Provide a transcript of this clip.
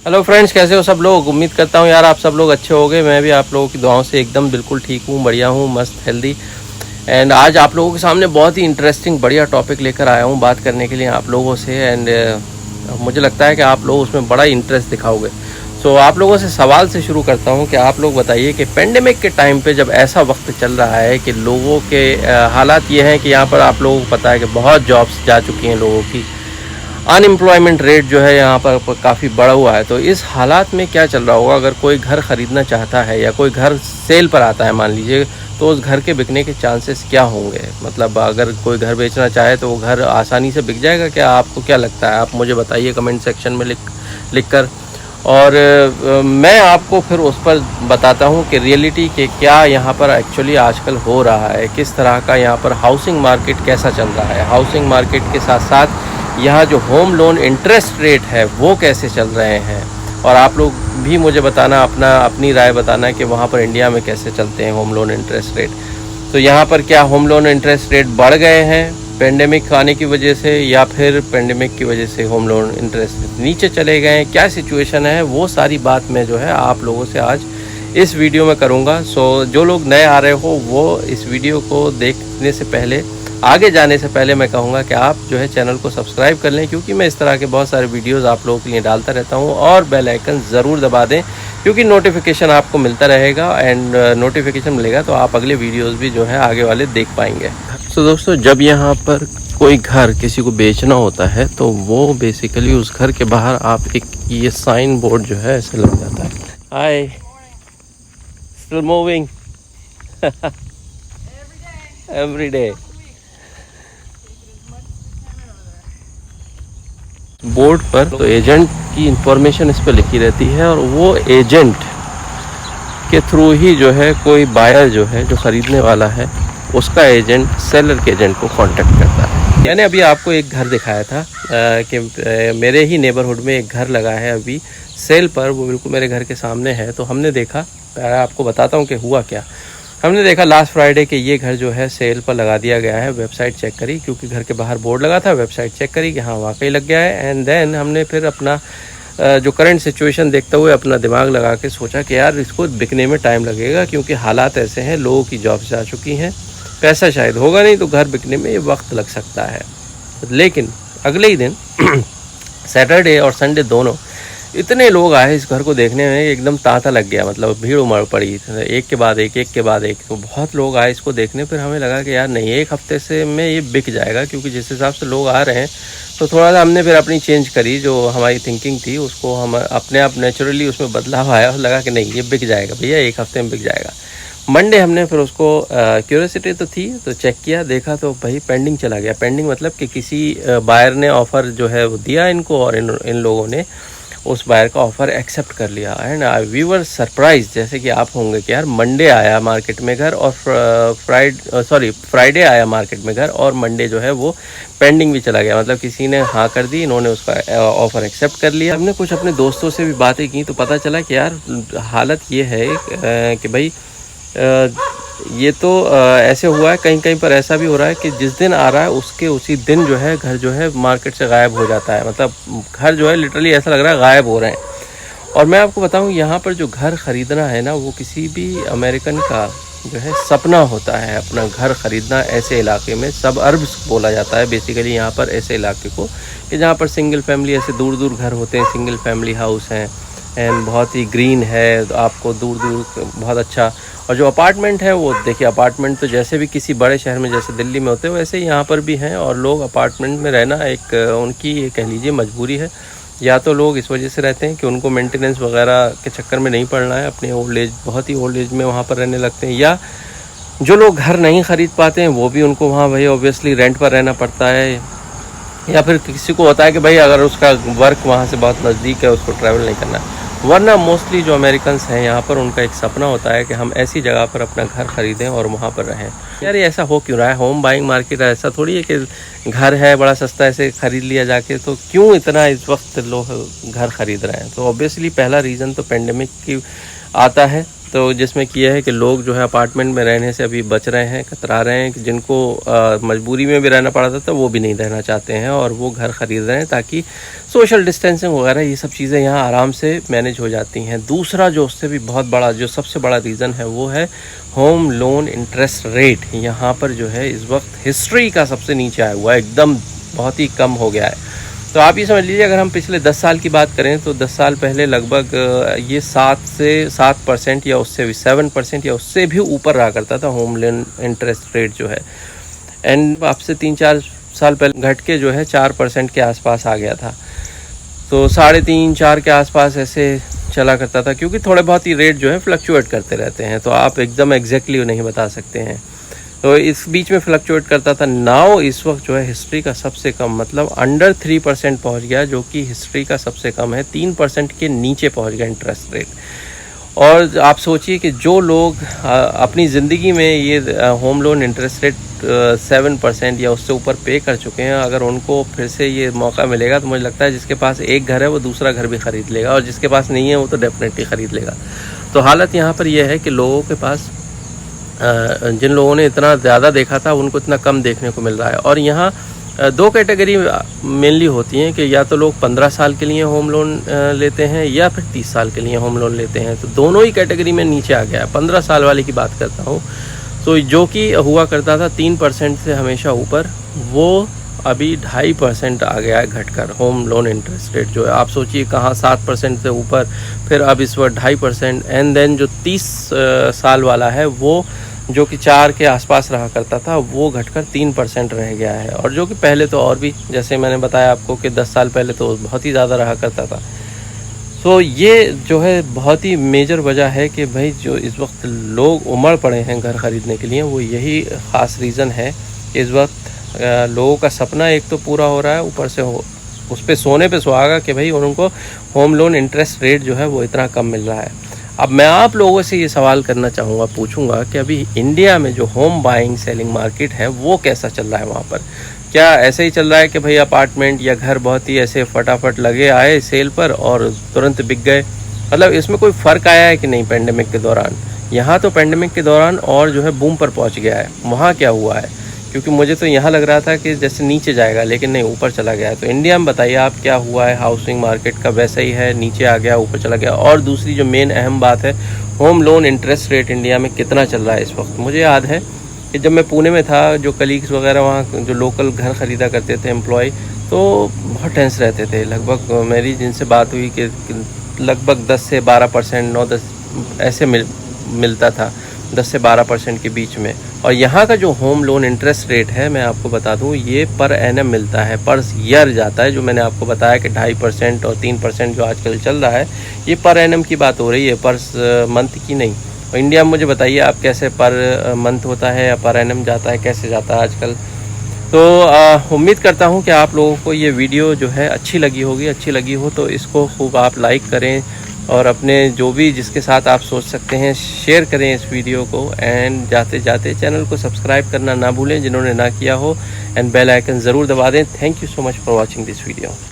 Hello friends, कैसे हो सब लोग। उम्मीद करता हूँ यार आप सब लोग अच्छे होंगे। मैं भी आप लोगों की दुआओं से एकदम बिल्कुल ठीक हूँ, बढ़िया हूँ, मस्त हेल्दी। एंड आज आप लोगों के सामने बहुत ही इंटरेस्टिंग बढ़िया टॉपिक लेकर आया हूँ बात करने के लिए आप लोगों से। एंड मुझे लगता है कि आप लोग उसमें बड़ा इंटरेस्ट दिखाओगे। सो आप लोगों से सवाल से शुरू करता हूँ कि आप लोग बताइए कि पेंडेमिक के टाइम पे जब ऐसा वक्त चल रहा है कि लोगों के हालात ये हैं कि यहाँ पर आप लोगों को पता है कि बहुत जॉब्स जा चुकी हैं लोगों की, अनएम्प्लॉयमेंट रेट जो है यहाँ पर काफ़ी बढ़ा हुआ है। तो इस हालात में क्या चल रहा होगा अगर कोई घर ख़रीदना चाहता है या कोई घर सेल पर आता है मान लीजिए, तो उस घर के बिकने के चांसेस क्या होंगे। मतलब अगर कोई घर बेचना चाहे तो वो घर आसानी से बिक जाएगा क्या, आपको क्या लगता है? आप मुझे बताइए कमेंट सेक्शन में लिख कर। और मैं आपको फिर उस पर बताता हूँ कि रियलिटी के क्या यहाँ पर एक्चुअली आजकल हो रहा है, किस तरह का यहाँ पर हाउसिंग मार्केट कैसा चल रहा है। हाउसिंग मार्केट के साथ साथ यहाँ जो होम लोन इंटरेस्ट रेट है वो कैसे चल रहे हैं। और आप लोग भी मुझे बताना, अपनी राय बताना कि वहाँ पर इंडिया में कैसे चलते हैं होम लोन इंटरेस्ट रेट। तो यहाँ पर क्या होम लोन इंटरेस्ट रेट बढ़ गए हैं पेंडेमिक आने की वजह से, या फिर पेंडेमिक की वजह से होम लोन इंटरेस्ट नीचे चले गए हैं, क्या सिचुएशन है, वो सारी बात मैं जो है आप लोगों से आज इस वीडियो में करूँगा। सो जो लोग नए आ रहे हो वो इस वीडियो को देखने से पहले, आगे जाने से पहले मैं कहूँगा कि आप जो है चैनल को सब्सक्राइब कर लें, क्योंकि मैं इस तरह के बहुत सारे वीडियोस आप लोगों के लिए डालता रहता हूँ। और बेल आइकन ज़रूर दबा दें, क्योंकि नोटिफिकेशन आपको मिलता रहेगा। एंड नोटिफिकेशन मिलेगा तो आप अगले वीडियोस भी जो है आगे वाले देख पाएंगे। तो दोस्तों, जब यहाँ पर कोई घर किसी को बेचना होता है तो वो बेसिकली उस घर के बाहर आप एक ये साइन बोर्ड जो है ऐसे लग जाता है, hi still moving every day. Board पर तो एजेंट की इंफॉर्मेशन इस पर लिखी रहती है, और वो एजेंट के थ्रू ही जो है कोई बायर जो है, जो ख़रीदने वाला है, उसका एजेंट सेलर के एजेंट को कांटेक्ट करता है। मैंने अभी आपको एक घर दिखाया था कि मेरे ही नेबरहुड में एक घर लगा है अभी सेल पर, वो बिल्कुल मेरे घर के सामने है। तो हमने देखा, आपको बताता हूँ कि हुआ क्या। हमने देखा लास्ट फ्राइडे के ये घर जो है सेल पर लगा दिया गया है। वेबसाइट चेक करी, क्योंकि घर के बाहर बोर्ड लगा था, वेबसाइट चेक करी कि हाँ वाकई लग गया है। एंड देन हमने फिर अपना जो करंट सिचुएशन देखते हुए अपना दिमाग लगा के सोचा कि यार इसको बिकने में टाइम लगेगा, क्योंकि हालात ऐसे हैं, लोगों की जॉब्स जा चुकी हैं, पैसा शायद होगा नहीं, तो घर बिकने में ये वक्त लग सकता है। लेकिन अगले ही दिन सैटरडे और संडे दोनों इतने लोग आए इस घर को देखने में, एकदम तांता लग गया। मतलब भीड़ उमड़ पड़ी, एक के बाद एक के बाद एक, तो बहुत लोग आए इसको देखने। फिर हमें लगा कि यार नहीं, एक हफ्ते से में ये बिक जाएगा, क्योंकि जिस हिसाब से लोग आ रहे हैं। तो थोड़ा सा हमने फिर अपनी चेंज करी, जो हमारी थिंकिंग थी उसको हम अपने आप नेचुरली उसमें बदलाव आया और लगा कि नहीं ये बिक जाएगा भैया, एक हफ्ते में बिक जाएगा। मंडे हमने फिर उसको क्यूरियोसिटी तो थी, तो चेक किया, देखा तो भाई पेंडिंग चला गया। पेंडिंग मतलब कि किसी बायर ने ऑफ़र जो है वो दिया इनको, और इन लोगों ने उस बायर का ऑफ़र एक्सेप्ट कर लिया। एंड वी वर सरप्राइज, जैसे कि आप होंगे कि यार मंडे आया मार्केट में घर, और फ्राइडे आया मार्केट में घर, और मंडे जो है वो पेंडिंग भी चला गया। मतलब किसी ने हाँ कर दी, इन्होंने उसका ऑफ़र एक्सेप्ट कर लिया। हमने कुछ अपने दोस्तों से भी बातें की, तो पता चला कि यार हालत ये है कि भाई ये तो ऐसे हुआ है, कहीं कहीं पर ऐसा भी हो रहा है कि जिस दिन आ रहा है उसके उसी दिन जो है घर जो है मार्केट से गायब हो जाता है। मतलब घर जो है लिटरली ऐसा लग रहा है गायब हो रहे हैं। और मैं आपको बताऊं, यहाँ पर जो घर ख़रीदना है ना, वो किसी भी अमेरिकन का जो है सपना होता है, अपना घर ख़रीदना ऐसे इलाके में। सब अर्ब्स बोला जाता है बेसिकली यहाँ पर ऐसे इलाके को, कि जहाँ पर सिंगल फैमिली, ऐसे दूर दूर घर होते हैं, सिंगल फैमिली हाउस हैं, एंड बहुत ही ग्रीन है, तो आपको दूर दूर बहुत अच्छा। और जो अपार्टमेंट है वो देखिए, अपार्टमेंट तो जैसे भी किसी बड़े शहर में जैसे दिल्ली में होते हैं वैसे ही यहाँ पर भी हैं। और लोग अपार्टमेंट में रहना एक उनकी ये कह लीजिए मजबूरी है। या तो लोग इस वजह से रहते हैं कि उनको मेंटेनेंस वगैरह के चक्कर में नहीं पड़ना है, अपने ओल्ड एज, बहुत ही ओल्ड एज में वहाँ पर रहने लगते हैं। या जो लोग घर नहीं ख़रीद पाते हैं वो भी उनको वहाँ भाई ऑब्वियसली रेंट पर रहना पड़ता है। या फिर किसी को होता है कि भाई अगर उसका वर्क वहाँ से बहुत नज़दीक है, उसको ट्रैवल नहीं करना। वरना मोस्टली जो अमेरिकन्स हैं यहाँ पर, उनका एक सपना होता है कि हम ऐसी जगह पर अपना घर ख़रीदें और वहाँ पर रहें। यार ये ऐसा हो क्यों रहा है? होम बाइंग मार्केट ऐसा थोड़ी है कि घर है बड़ा सस्ता ऐसे ख़रीद लिया जाके, तो क्यों इतना इस वक्त लोग घर ख़रीद रहे हैं? तो ऑब्वियसली पहला रीज़न तो पेंडेमिक की आता है। तो जिसमें किया है कि लोग जो है अपार्टमेंट में रहने से अभी बच रहे हैं, कतरा रहे हैं, कि जिनको मजबूरी में भी रहना पड़ा था वो भी नहीं रहना चाहते हैं और वो घर ख़रीद रहे हैं ताकि सोशल डिस्टेंसिंग वगैरह ये सब चीज़ें यहाँ आराम से मैनेज हो जाती हैं। दूसरा जो उससे भी बहुत बड़ा, जो सबसे बड़ा रीज़न है वो है होम लोन इंटरेस्ट रेट। यहाँ पर जो है इस वक्त हिस्ट्री का सबसे नीचे आया हुआ है, एकदम बहुत ही कम हो गया है। तो आप ये समझ लीजिए, अगर हम पिछले 10 साल की बात करें तो 10 साल पहले लगभग ये 7% या उससे भी 7% या उससे भी ऊपर रहा करता था होम लोन इंटरेस्ट रेट जो है। एंड अब से 3-4 साल पहले घट के जो है 4% के आसपास आ गया था। तो 3.5-4 के आसपास ऐसे चला करता था, क्योंकि थोड़े बहुत ही रेट जो है फ्लक्चुएट करते रहते हैं, तो आप एकदम एग्जैक्टली नहीं बता सकते हैं। तो इस बीच में फ्लक्चुएट करता था। नाउ इस वक्त जो है हिस्ट्री का सबसे कम, मतलब अंडर 3% पहुंच गया, जो कि हिस्ट्री का सबसे कम है। 3% के नीचे पहुंच गया इंटरेस्ट रेट। और आप सोचिए कि जो लोग अपनी ज़िंदगी में ये होम लोन इंटरेस्ट रेट 7% या उससे ऊपर पे कर चुके हैं, अगर उनको फिर से ये मौका मिलेगा तो मुझे लगता है जिसके पास एक घर है वो दूसरा घर भी ख़रीद लेगा, और जिसके पास नहीं है वो तो डेफिनेटली ख़रीद लेगा। तो हालत यहाँ पर यह है कि लोगों के पास, जिन लोगों ने इतना ज़्यादा देखा था उनको इतना कम देखने को मिल रहा है। और यहाँ 2 कैटेगरी मेनली होती हैं कि या तो लोग 15 साल के लिए होम लोन लेते हैं या फिर 30 साल के लिए होम लोन लेते हैं। तो दोनों ही कैटेगरी में नीचे आ गया है। 15 साल वाले की बात करता हूँ तो जो कि हुआ करता था 3% से हमेशा ऊपर, वो अभी 2.5% आ गया है घटकर होम लोन इंटरेस्ट रेट जो है। आप सोचिए कहाँ 7% से ऊपर, फिर अब इस वक्त 2.5%। एंड देन जो 30 साल वाला है वो जो कि 4 के आसपास रहा करता था वो घटकर 3% रह गया है। और जो कि पहले तो और भी, जैसे मैंने बताया आपको कि 10 साल पहले तो बहुत ही ज़्यादा रहा करता था। तो ये जो है बहुत ही मेजर वजह है कि भाई जो इस वक्त लोग उमड़ पड़े हैं घर ख़रीदने के लिए, वो यही ख़ास रीज़न है कि इस वक्त लोगों का सपना एक तो पूरा हो रहा है, ऊपर से उस पे सोने पे सुहागा कि भाई उनको होम लोन इंटरेस्ट रेट जो है वो इतना कम मिल रहा है। अब मैं आप लोगों से ये सवाल करना चाहूँगा, पूछूंगा कि अभी इंडिया में जो होम बाइंग सेलिंग मार्केट है वो कैसा चल रहा है वहाँ पर? क्या ऐसे ही चल रहा है कि भाई अपार्टमेंट या घर बहुत ही ऐसे फटाफट लगे आए सेल पर और तुरंत बिक गए? मतलब इसमें कोई फ़र्क आया है कि नहीं पेंडेमिक के दौरान? यहाँ तो पेंडेमिक के दौरान और जो है बूम पर पहुँच गया है। वहाँ क्या हुआ है? क्योंकि मुझे तो यहाँ लग रहा था कि जैसे नीचे जाएगा, लेकिन नहीं, ऊपर चला गया है। तो इंडिया में बताइए आप क्या हुआ है? हाउसिंग मार्केट का वैसा ही है, नीचे आ गया, ऊपर चला गया? और दूसरी जो मेन अहम बात है, home loan interest rate India में कितना चल रहा है इस वक्त? मुझे याद है कि जब मैं पुणे में था, जो कलीग्स वगैरह वहाँ जो लोकल घर ख़रीदा करते थे एम्प्लॉय, तो बहुत टेंस रहते थे। लगभग मेरी जिनसे बात हुई कि लगभग 10 से 12%, 9-10 ऐसे मिलता था, 10 से 12% के बीच में। और यहाँ का जो होम लोन इंटरेस्ट रेट है, मैं आपको बता दूँ, ये पर एनम मिलता है, पर ईयर जाता है। जो मैंने आपको बताया कि 2.5% और 3% जो आजकल चल रहा है, ये पर एनम की बात हो रही है, पर मंथ की नहीं। और इंडिया में मुझे बताइए आप कैसे पर मंथ होता है या पर एनम जाता है, कैसे जाता है आजकल? तो उम्मीद करता हूँ कि आप लोगों को ये वीडियो जो है अच्छी लगी होगी। अच्छी लगी हो तो इसको खूब आप लाइक करें और अपने जो भी जिसके साथ आप सोच सकते हैं शेयर करें इस वीडियो को। एंड जाते जाते चैनल को सब्सक्राइब करना ना भूलें जिन्होंने ना किया हो, एंड बेल आइकन ज़रूर दबा दें। Thank you so much for watching this video.